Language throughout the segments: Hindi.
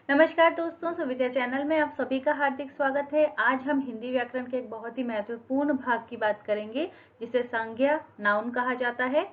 नमस्कार दोस्तों, सुविद्या चैनल में आप सभी का हार्दिक स्वागत है। आज हम हिंदी व्याकरण के एक बहुत ही महत्वपूर्ण भाग की बात करेंगे जिसे संज्ञा नाउन कहा जाता है।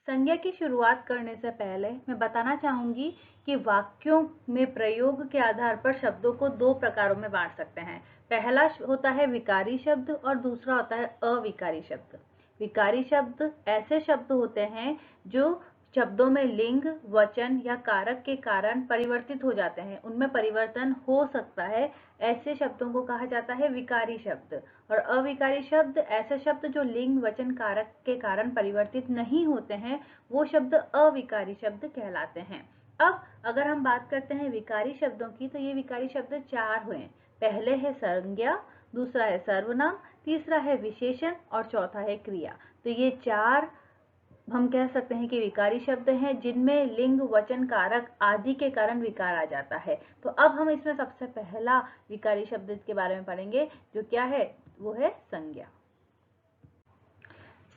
संज्ञा की शुरुआत करने से पहले मैं बताना चाहूंगी कि वाक्यों में प्रयोग के आधार पर शब्दों को दो प्रकारों में बांट सकते हैं। पहला होता है विकारी शब्द और दूसरा होता है अविकारी शब्द। विकारी शब्द ऐसे शब्द होते हैं जो शब्दों में लिंग, वचन या कारक के कारण परिवर्तित हो जाते हैं, उनमें परिवर्तन हो सकता है। ऐसे शब्दों को कहा जाता है विकारी शब्द। और अविकारी शब्द ऐसे शब्द जो लिंग, वचन, कारक के कारण परिवर्तित नहीं होते हैं, वो शब्द अविकारी शब्द कहलाते हैं। अब अगर हम बात करते हैं विकारी शब्दों की, तो ये विकारी शब्द चार हुए। पहले है संज्ञा, दूसरा है सर्वनाम, तीसरा है विशेषण और चौथा है क्रिया। तो ये चार हम कह सकते हैं कि विकारी शब्द हैं जिनमें लिंग, वचन, कारक आदि के कारण विकार आ जाता है। तो अब हम इसमें सबसे पहला विकारी शब्द के बारे में पढ़ेंगे, जो क्या है, वो है संज्ञा।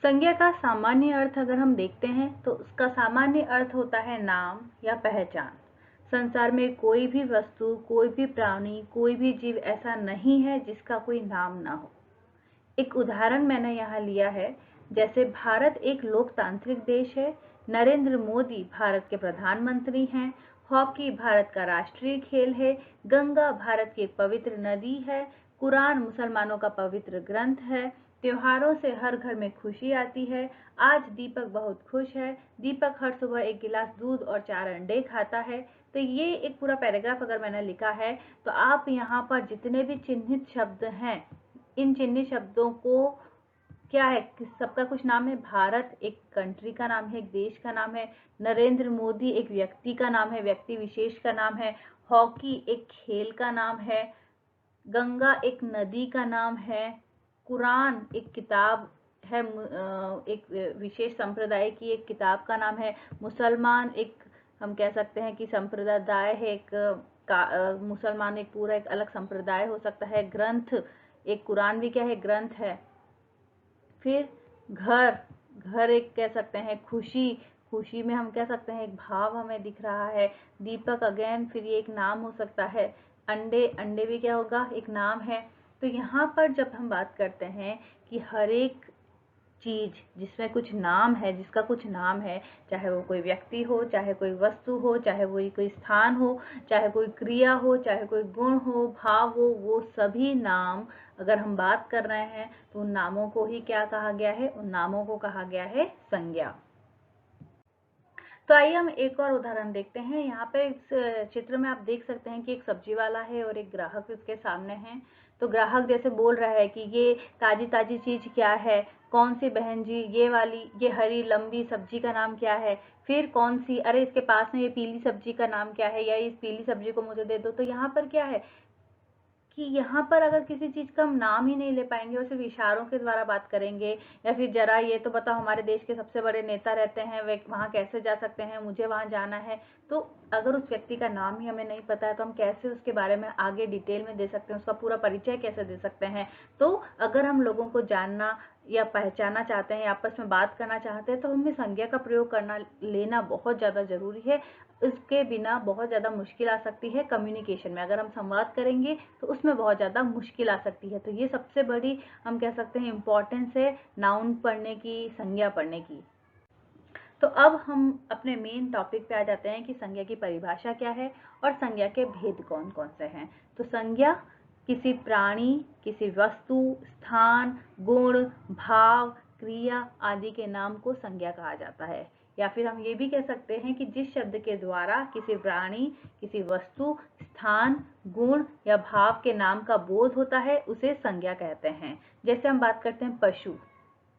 संज्ञा का सामान्य अर्थ अगर हम देखते हैं तो उसका सामान्य अर्थ होता है नाम या पहचान। संसार में कोई भी वस्तु, कोई भी प्राणी, कोई भी जीव ऐसा नहीं है जिसका कोई नाम ना हो। एक उदाहरण मैंने यहाँ लिया है, जैसे भारत एक लोकतांत्रिक देश है, नरेंद्र मोदी भारत के प्रधानमंत्री हैं, हॉकी भारत का राष्ट्रीय खेल है, गंगा भारत की एक पवित्र नदी है, कुरान मुसलमानों का पवित्र ग्रंथ है, त्योहारों से हर घर में खुशी आती है, आज दीपक बहुत खुश है, दीपक हर सुबह एक गिलास दूध और 4 अंडे खाता है। तो ये एक पूरा पैराग्राफ अगर मैंने लिखा है, तो आप यहाँ पर जितने भी चिन्हित शब्द हैं, इन चिन्हित शब्दों को क्या है, सबका कुछ नाम है। भारत एक कंट्री का नाम है, एक देश का नाम है। नरेंद्र मोदी एक व्यक्ति का नाम है, व्यक्ति विशेष का नाम है। हॉकी एक खेल का नाम है। गंगा एक नदी का नाम है। कुरान एक किताब है, एक विशेष संप्रदाय की एक किताब का नाम है। मुसलमान एक हम कह सकते हैं कि संप्रदाय है, एक मुसलमान एक पूरा एक अलग संप्रदाय हो सकता है। ग्रंथ एक कुरान भी क्या है, ग्रंथ है। फिर घर, घर एक कह सकते हैं। खुशी, खुशी में हम कह सकते हैं एक भाव हमें दिख रहा है। दीपक अगेन फिर ये एक नाम हो सकता है। अंडे, अंडे भी क्या होगा, एक नाम है। तो यहाँ पर जब हम बात करते हैं कि हर एक चीज जिसमें कुछ नाम है, जिसका कुछ नाम है, चाहे वो कोई व्यक्ति हो, चाहे कोई वस्तु हो, चाहे वो कोई स्थान हो, चाहे कोई क्रिया हो, चाहे कोई गुण हो, भाव हो, वो सभी नाम अगर हम बात कर रहे हैं तो उन नामों को ही क्या कहा गया है, उन नामों को कहा गया है संज्ञा। तो आइए हम एक और उदाहरण देखते हैं। यहाँ पे इस चित्र में आप देख सकते हैं कि एक सब्जी वाला है और एक ग्राहक उसके सामने है। तो ग्राहक जैसे बोल रहा है कि ये ताजी ताजी चीज क्या है, कौन सी बहन जी, ये वाली, ये हरी लंबी सब्जी का नाम क्या है, फिर कौन सी, अरे इसके पास में ये पीली सब्जी का नाम क्या है, या इस पीली सब्जी को मुझे दे दो। तो यहाँ पर क्या है कि यहाँ पर अगर किसी चीज का हम नाम ही नहीं ले पाएंगे और सिर्फ इशारों के द्वारा बात करेंगे, या फिर जरा ये तो बताओ हमारे देश के सबसे बड़े नेता रहते हैं, वे वहाँ कैसे जा सकते हैं, मुझे वहाँ जाना है। तो अगर उस व्यक्ति का नाम ही हमें नहीं पता है तो हम कैसे उसके बारे में आगे डिटेल में दे सकते हैं, उसका पूरा परिचय कैसे दे सकते हैं। तो अगर हम लोगों को जानना या पहचानना चाहते हैं, आपस में बात करना चाहते हैं, तो हमें संज्ञा का प्रयोग करना लेना बहुत ज़्यादा ज़रूरी है। इसके बिना बहुत ज़्यादा मुश्किल आ सकती है कम्युनिकेशन में। अगर हम संवाद करेंगे तो उसमें बहुत ज़्यादा मुश्किल आ सकती है। तो ये सबसे बड़ी हम कह सकते हैं इम्पोर्टेंस है नाउन पढ़ने की, संज्ञा पढ़ने की। तो अब हम अपने मेन टॉपिक पे आ जाते हैं कि संज्ञा की परिभाषा क्या है और संज्ञा के भेद कौन कौन से हैं। तो संज्ञा किसी प्राणी, किसी वस्तु, स्थान, गुण, भाव, क्रिया आदि के नाम को संज्ञा कहा जाता है। या फिर हम ये भी कह सकते हैं कि जिस शब्द के द्वारा किसी प्राणी, किसी वस्तु, स्थान, गुण या भाव के नाम का बोध होता है उसे संज्ञा कहते हैं। जैसे हम बात करते हैं पशु,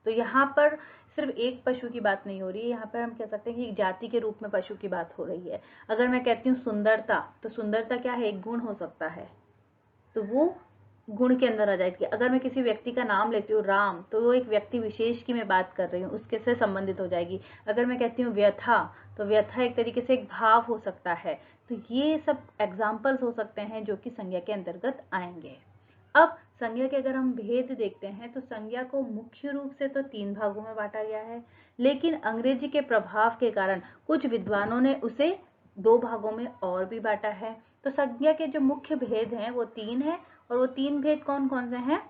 तो यहाँ पर सिर्फ एक पशु की बात नहीं हो रही है, यहाँ पर हम कह सकते हैं कि जाति के रूप में पशु की बात हो रही है। अगर मैं कहती हूँ सुंदरता, तो सुंदरता क्या है, एक गुण हो सकता है, तो वो गुण के अंदर आ जाएगी। अगर मैं किसी व्यक्ति का नाम लेती हूँ राम, तो वो एक व्यक्ति विशेष की मैं बात कर रही हूँ, उसके से संबंधित हो जाएगी। अगर मैं कहती हूँ व्यथा, तो व्यथा एक तरीके से एक भाव हो सकता है। तो ये सब एग्जाम्पल्स हो सकते हैं जो कि संज्ञा के अंतर्गत आएंगे। अब संज्ञा के अगर हम भेद देखते हैं तो संज्ञा को मुख्य रूप से तो 3 भागों में बांटा गया है, लेकिन अंग्रेजी के प्रभाव के कारण कुछ विद्वानों ने उसे दो भागों में और भी बांटा है। तो संज्ञा के जो मुख्य भेद हैं वो 3 हैं, और वो 3 भेद कौन कौन से हैं?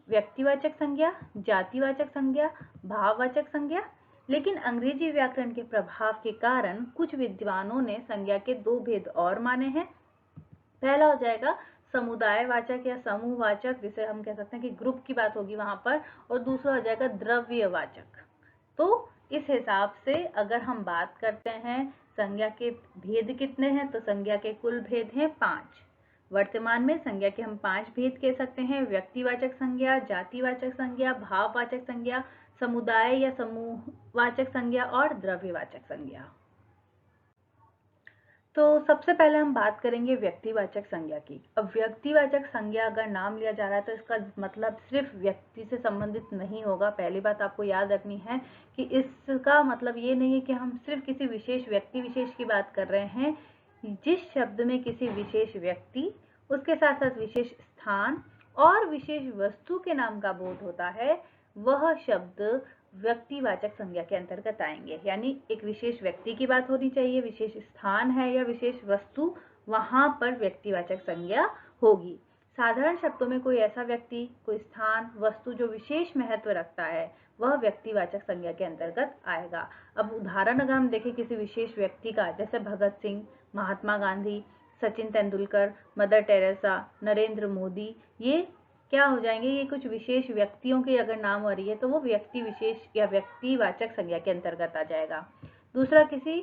व्यक्तिवाचक संज्ञा, जातिवाचक संज्ञा, भाववाचक संज्ञा। लेकिन अंग्रेजी व्याकरण के प्रभाव के कारण कुछ विद्वानों ने संज्ञा के 2 भेद और माने हैं। पहला हो जाएगा समुदायवाचक या समूहवाचक, जिसे हम कह सकते हैं कि ग्रुप की बात होगी वहां पर, और दूसरा हो जाएगा द्रव्यवाचक। तो इस हिसाब से अगर हम बात करते हैं संज्ञा के भेद कितने हैं, तो संज्ञा के कुल भेद हैं 5। वर्तमान में संज्ञा के हम 5 भेद कह सकते हैं: व्यक्तिवाचक संज्ञा, जातिवाचक संज्ञा, भाववाचक संज्ञा, समुदाय या समूहवाचक संज्ञा और द्रव्यवाचक संज्ञा। तो सबसे पहले हम बात करेंगे व्यक्तिवाचक संज्ञा की। अब व्यक्तिवाचक संज्ञा अगर नाम लिया जा रहा है तो इसका मतलब सिर्फ व्यक्ति से संबंधित नहीं होगा। पहली बात आपको याद रखनी है कि इसका मतलब ये नहीं है कि हम सिर्फ किसी विशेष व्यक्ति विशेष की बात कर रहे हैं। जिस शब्द में किसी विशेष व्यक्ति, उसके साथ साथ विशेष स्थान और विशेष वस्तु के नाम का बोध होता है, वह शब्द व्यक्तिवाचक संज्ञा के अंतर्गत आएंगे। यानी एक विशेष व्यक्ति की बात होनी चाहिए, विशेष स्थान है या विशेष वस्तु, वहां पर व्यक्तिवाचक संज्ञा होगी। साधारण शब्दों में कोई ऐसा व्यक्ति, कोई स्थान, वस्तु जो विशेष महत्व रखता है, वह व्यक्तिवाचक संज्ञा के अंतर्गत आएगा। अब उदाहरण अगर हम देखें किसी विशेष व्यक्ति का, जैसे भगत सिंह, महात्मा गांधी, सचिन तेंदुलकर, मदर टेरेसा, नरेंद्र मोदी, ये क्या हो जाएंगे? ये कुछ विशेष व्यक्तियों के अगर नाम आ रही है तो वो व्यक्ति विशेष या व्यक्तिवाचक संज्ञा के अंतर्गत आ जाएगा। दूसरा, किसी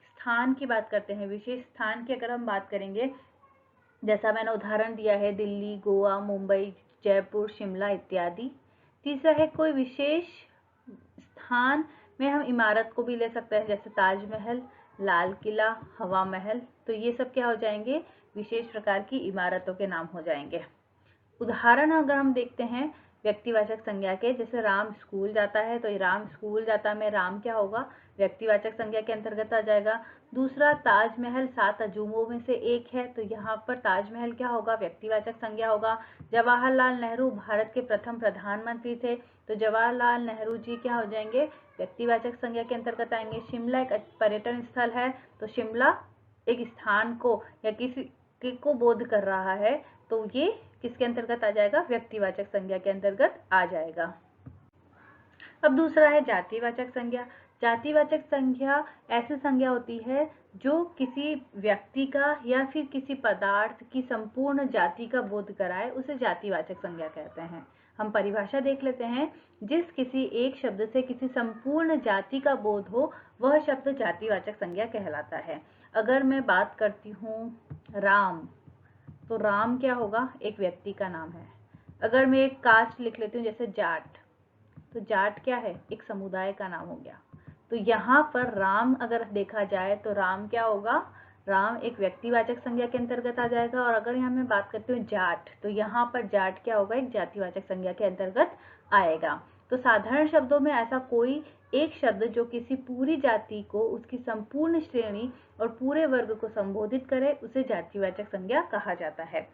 स्थान की बात करते हैं, विशेष स्थान की अगर हम बात करेंगे, जैसा मैंने उदाहरण दिया है दिल्ली, गोवा, मुंबई, जयपुर, शिमला इत्यादि। तीसरा है कोई विशेष स्थान में हम इमारत को भी ले सकते हैं, जैसे ताजमहल, लाल किला, हवा महल। तो ये सब क्या हो जाएंगे? विशेष प्रकार की इमारतों के नाम हो जाएंगे। उदाहरण अगर हम देखते हैं व्यक्तिवाचक संज्ञा के, जैसे राम स्कूल जाता है, तो राम स्कूल जाता में राम क्या होगा? व्यक्तिवाचक संज्ञा के अंतर्गत आ जाएगा। दूसरा, ताजमहल 7 अजूबों में से एक है, तो यहाँ पर ताजमहल क्या होगा? व्यक्तिवाचक संज्ञा होगा। जवाहरलाल नेहरू भारत के प्रथम प्रधानमंत्री थे, तो जवाहरलाल नेहरू जी क्या हो जाएंगे? व्यक्तिवाचक संज्ञा के अंतर्गत आएंगे। शिमला एक पर्यटन स्थल है, तो शिमला एक स्थान को या किसी को बोध कर रहा है, तो ये किसके अंतर्गत आ जाएगा? व्यक्तिवाचक संज्ञा के अंतर्गत आ जाएगा। अब दूसरा है जातिवाचक संज्ञा। जातिवाचक संज्ञा ऐसी संज्ञा होती है जो किसी व्यक्ति का या फिर किसी पदार्थ की संपूर्ण जाति का बोध कराए, उसे जातिवाचक संज्ञा कहते हैं। हम परिभाषा देख लेते हैं। जिस किसी एक शब्द से किसी संपूर्ण जाति का बोध हो, वह शब्द जातिवाचक संज्ञा कहलाता है। अगर मैं बात करती हूँ राम, तो राम क्या होगा? एक व्यक्ति का नाम है। अगर मैं एक कास्ट लिख लेती हूँ, जैसे जाट, तो जाट क्या है? एक समुदाय का नाम हो गया। तो यहाँ पर राम अगर देखा जाए तो राम क्या होगा? राम एक व्यक्तिवाचक संज्ञा के अंतर्गत आ जाएगा। और अगर यहाँ मैं बात करती हूँ जाट, तो यहाँ पर जाट क्या होगा? एक जातिवाचक संज्ञा के अंतर्गत आएगा। तो साधारण शब्दों में ऐसा कोई एक शब्द जो किसी पूरी जाति को, उसकी संपूर्ण श्रेणी और पूरे वर्ग को संबोधित करे, उसे जातिवाचक संज्ञा कहा जाता है।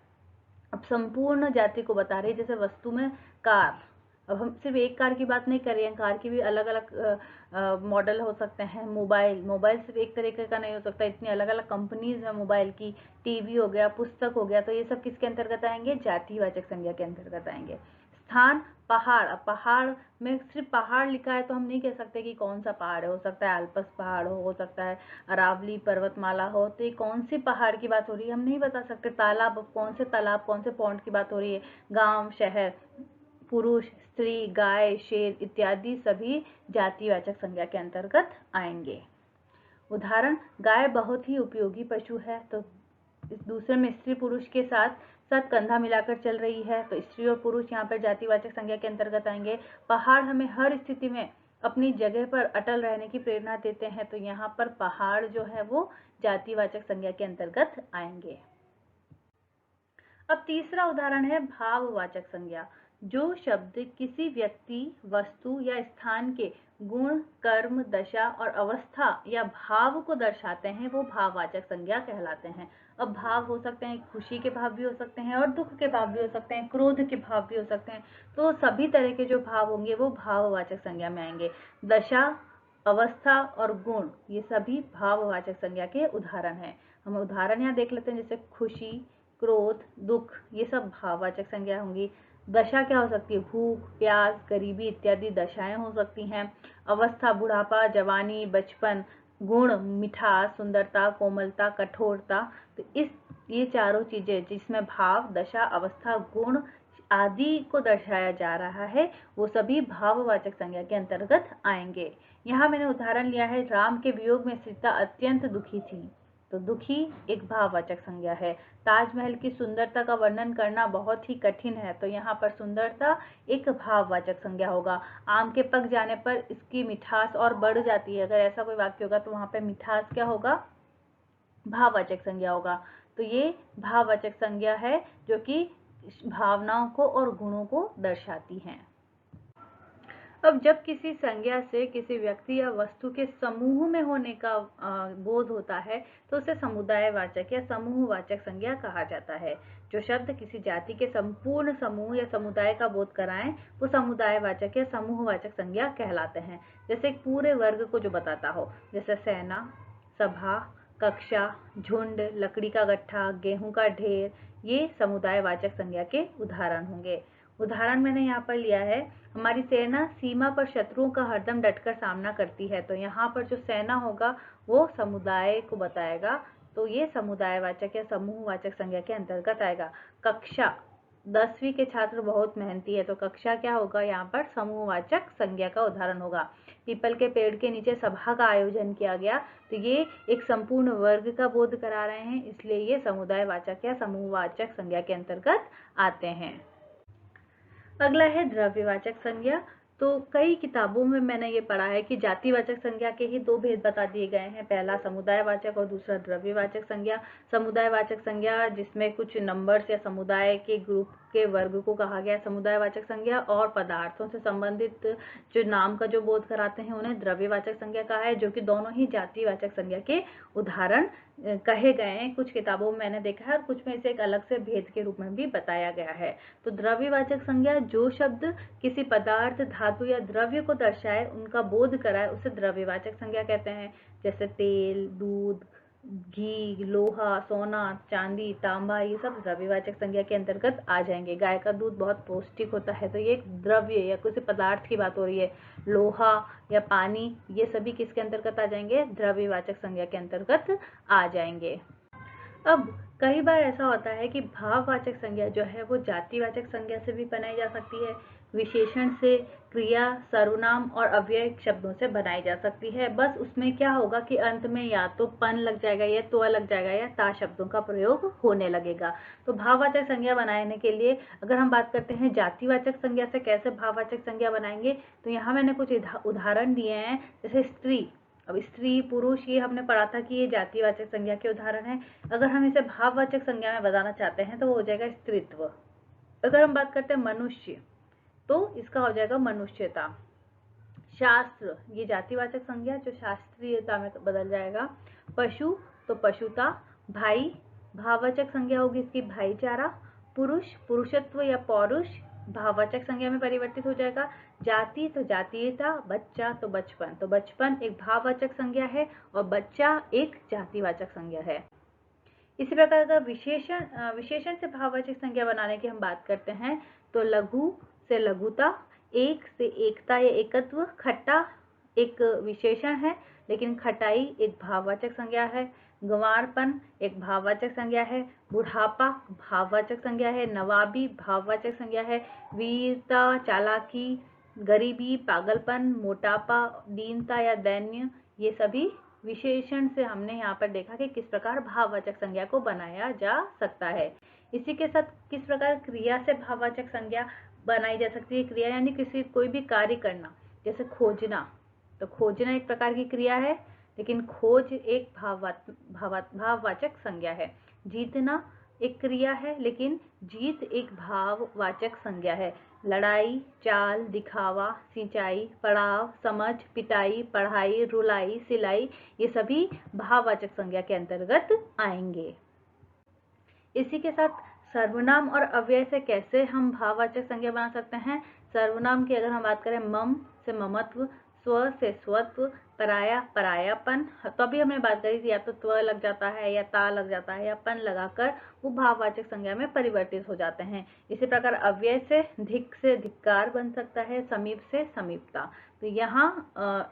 अब संपूर्ण जाति को बता रहे, जैसे वस्तु में कार। अब हम सिर्फ एक कार की बात नहीं कर रहे हैं, कार की भी अलग अलग मॉडल हो सकते हैं। मोबाइल सिर्फ एक तरीके का नहीं हो सकता, इतनी अलग अलग कंपनीज है मोबाइल की। टीवी हो गया, पुस्तक हो गया, तो ये सब किसके अंतर्गत आएंगे? जातिवाचक संज्ञा के अंतर्गत आएंगे। स्थान, पहाड़। अब पहाड़ में सिर्फ पहाड़ लिखा है तो हम नहीं कह सकते कि कौन सा पहाड़ है। हो सकता है आल्पस पहाड़ हो सकता है अरावली पर्वतमाला हो, तो ये कौन सी पहाड़ की बात हो रही है हम नहीं बता सकते। तालाब, कौन से तालाब, कौन से पॉन्ड की बात हो रही है। गांव, शहर, पुरुष, स्त्री, गाय, शेर इत्यादि सभी जातिवाचक संज्ञा के अंतर्गत आएंगे। उदाहरण, गाय बहुत ही उपयोगी पशु है, तो इस दूसरे में स्त्री पुरुष के साथ साथ कंधा मिलाकर चल रही है, तो स्त्री और पुरुष यहाँ पर जातिवाचक संज्ञा के अंतर्गत आएंगे। पहाड़ हमें हर स्थिति में अपनी जगह पर अटल रहने की प्रेरणा देते हैं, तो यहाँ पर पहाड़ जो है वो जातिवाचक संज्ञा के अंतर्गत आएंगे। अब तीसरा उदाहरण है भाववाचक संज्ञा। जो शब्द किसी व्यक्ति, वस्तु या स्थान के गुण, कर्म, दशा और अवस्था या भाव को दर्शाते हैं, वो भाववाचक संज्ञा कहलाते हैं। अब भाव हो सकते हैं, खुशी के भाव भी हो सकते हैं और दुख के भाव भी हो सकते हैं, क्रोध के भाव भी हो सकते हैं। तो सभी तरह के जो भाव होंगे वो भाववाचक संज्ञा में आएंगे। दशा अवस्था और गुण ये सभी भाववाचक संज्ञा के उदाहरण हैं। हम उदाहरण यहाँ देख लेते हैं, जैसे खुशी, क्रोध, दुख, ये सब भाववाचक संज्ञा होंगी। दशा क्या हो सकती है? भूख, प्यास, गरीबी इत्यादि दशाएं हो सकती हैं। अवस्था बुढ़ापा, जवानी, बचपन। गुण मिठास, सुंदरता, कोमलता, कठोरता। तो ये चारों चीजें जिसमें भाव, दशा, अवस्था, गुण आदि को दर्शाया जा रहा है, वो सभी भाववाचक संज्ञा के अंतर्गत आएंगे। यहाँ मैंने उदाहरण लिया है, राम के वियोग में सीता अत्यंत दुखी थी। तो दुखी एक भाववाचक संज्ञा है। ताजमहल की सुंदरता का वर्णन करना बहुत ही कठिन है, तो यहाँ पर सुंदरता एक भाववाचक संज्ञा होगा। आम के पक जाने पर इसकी मिठास और बढ़ जाती है, अगर ऐसा कोई वाक्य होगा तो वहां पर मिठास क्या होगा? भाववाचक संज्ञा होगा। तो ये भाववाचक संज्ञा है जो कि भावनाओं को और गुणों को दर्शाती हैं। अब जब किसी संज्ञा से किसी व्यक्ति या वस्तु के समूह में होने का बोध होता है तो उसे समुदायवाचक या समूहवाचक संज्ञा कहा जाता है। जो शब्द किसी जाति के संपूर्ण समूह या समुदाय का बोध कराएं वो समुदायवाचक या समूहवाचक संज्ञा कहलाते हैं। जैसे एक पूरे वर्ग को जो बताता हो, जैसे सेना, सभा, कक्षा, झुंड, लकड़ी का गट्ठा, गेहूं का ढेर, ये समुदायवाचक संज्ञा के उदाहरण होंगे। उदाहरण मैंने यहाँ पर लिया है, हमारी सेना सीमा पर शत्रुओं का हरदम डटकर सामना करती है। तो यहाँ पर जो सेना होगा वो समुदाय को बताएगा, तो ये समुदायवाचक या समूहवाचक संज्ञा के अंतर्गत आएगा। कक्षा, 10वीं के छात्र बहुत मेहनती है, तो कक्षा क्या होगा? यहाँ पर समूहवाचक संज्ञा का उदाहरण होगा। पीपल के पेड़ के नीचे सभा का आयोजन किया गया, तो ये एक संपूर्ण वर्ग का बोध करा रहे हैं, इसलिए ये समुदायवाचक या समूहवाचक संज्ञा के अंतर्गत आते हैं। अगला है द्रव्यवाचक संज्ञा। तो कई किताबों में मैंने ये पढ़ा है कि जातिवाचक संज्ञा के ही दो भेद बता दिए गए हैं, पहला समुदायवाचक और दूसरा द्रव्यवाचक संज्ञा। समुदायवाचक संज्ञा जिसमें कुछ नंबर्स या समुदाय के ग्रुप के वर्ग को कहा गया समुदायवाचक संज्ञा, और पदार्थों से संबंधित जो नाम का जो बोध कराते हैं उन्हें द्रव्यवाचक संज्ञा कहा है, जो कि दोनों ही जातिवाचक संज्ञा के उदाहरण कहे गए हैं। कुछ किताबों में मैंने देखा है और कुछ में इसे एक अलग से भेद के रूप में भी बताया गया है। तो द्रव्यवाचक संज्ञा जो शब्द किसी पदार्थ, धातु या द्रव्य को दर्शाए, उनका बोध कराए, उसे द्रव्यवाचक संज्ञा कहते हैं। जैसे तेल, दूध, घी, लोहा, सोना, चांदी, तांबा, ये सब द्रव्यवाचक संज्ञा के अंतर्गत आ जाएंगे। गाय का दूध बहुत पौष्टिक होता है, तो ये एक द्रव्य या किसी पदार्थ की बात हो रही है। लोहा या पानी, ये सभी किसके अंतर्गत आ जाएंगे? द्रव्यवाचक संज्ञा के अंतर्गत आ जाएंगे। अब कई बार ऐसा होता है कि भाववाचक संज्ञा जो है वो जातिवाचक संज्ञा से भी बनाई जा सकती है। विशेषण से, क्रिया, सर्वनाम और अव्यय शब्दों से बनाई जा सकती है। बस उसमें क्या होगा कि अंत में या तो पन लग जाएगा या तो लग जाएगा या ता शब्दों का प्रयोग होने लगेगा। तो भाववाचक संज्ञा बनाने के लिए अगर हम बात करते हैं जातिवाचक संज्ञा से कैसे भाववाचक संज्ञा बनाएंगे, तो यहाँ मैंने कुछ उदाहरण दिए हैं। जैसे स्त्री, अब स्त्री, पुरुष, ये हमने पढ़ा था कि ये जातिवाचक संज्ञा के उदाहरण है। अगर हम इसे भाववाचक संज्ञा में बताना चाहते हैं तो वो हो जाएगा स्त्रीत्व। अगर हम बात करते हैं मनुष्य, तो इसका हो जाएगा मनुष्यता। शास्त्र, ये जातिवाचक संज्ञा जो शास्त्रीयता में बदल जाएगा। पशु, तो पशुता। भाई, भाववाचक संज्ञा होगी इसकी भाईचारा। पुरुष, पुरुषत्व या पौरुष, भाववाचक संज्ञा में परिवर्तित हो जाएगा। जाति, तो जातीयता। बच्चा, तो बचपन, तो बचपन एक भाववाचक संज्ञा है और बच्चा एक जातिवाचक संज्ञा है। इसी प्रकार का विशेषण से भाववाचक संज्ञा बनाने की हम बात करते हैं, तो लघु से लघुता, एक से एकता या एकत्व। खट्टा एक विशेषण है लेकिन खटाई एक भाववाचक संज्ञा है। गंवारपन एक भाववाचक संज्ञा है। बुढ़ापा भाववाचक संज्ञा है। नवाबी भाववाचक संज्ञा है। वीरता, चालाकी, गरीबी, पागलपन, मोटापा, दीनता या दैन्य, ये सभी विशेषण से हमने यहाँ पर देखा कि किस प्रकार भाववाचक संज्ञा को बनाया जा सकता है। इसी के साथ किस प्रकार क्रिया से भाववाचक संज्ञा बनाई जा सकती है। क्रिया यानी कोई भी कार्य करना, जैसे खोजना, तो खोजना एक प्रकार की क्रिया है लेकिन खोज एक भाववाचक संज्ञा है। जीतना एक क्रिया है लेकिन जीत एक भाववाचक संज्ञा है। लड़ाई, चाल, दिखावा, सिंचाई, पड़ाव, समझ, पिटाई, पढ़ाई, रुलाई, सिलाई, ये सभी भाववाचक संज्ञा के अंतर्गत आएंगे। इसी के साथ सर्वनाम और अव्यय से कैसे हम भाववाचक संज्ञा बना सकते हैं। सर्वनाम की अगर हम बात करें, मम से ममत्व, स्व से स्वत्व, पराया परायापन। तो अभी हमने बात करी थी या तो त्व लग जाता है या ता लग जाता है या पन लगाकर वो भाववाचक संज्ञा में परिवर्तित हो जाते हैं। इसी प्रकार अव्यय से धिक् से धिक्कार बन सकता है, समीप से समीपता। तो यहाँ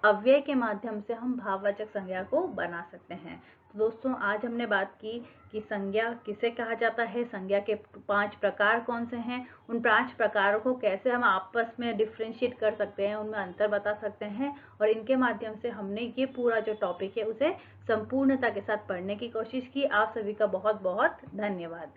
अव्यय के माध्यम से हम भाववाचक संज्ञा को बना सकते हैं। तो दोस्तों आज हमने बात की कि संज्ञा किसे कहा जाता है, संज्ञा के 5 प्रकार कौन से हैं, उन 5 प्रकारों को कैसे हम आपस में डिफ्रेंशिएट कर सकते हैं, उनमें अंतर बता सकते हैं, और इनके माध्यम से हमने ये पूरा जो टॉपिक है उसे संपूर्णता के साथ पढ़ने की कोशिश की। आप सभी का बहुत बहुत धन्यवाद।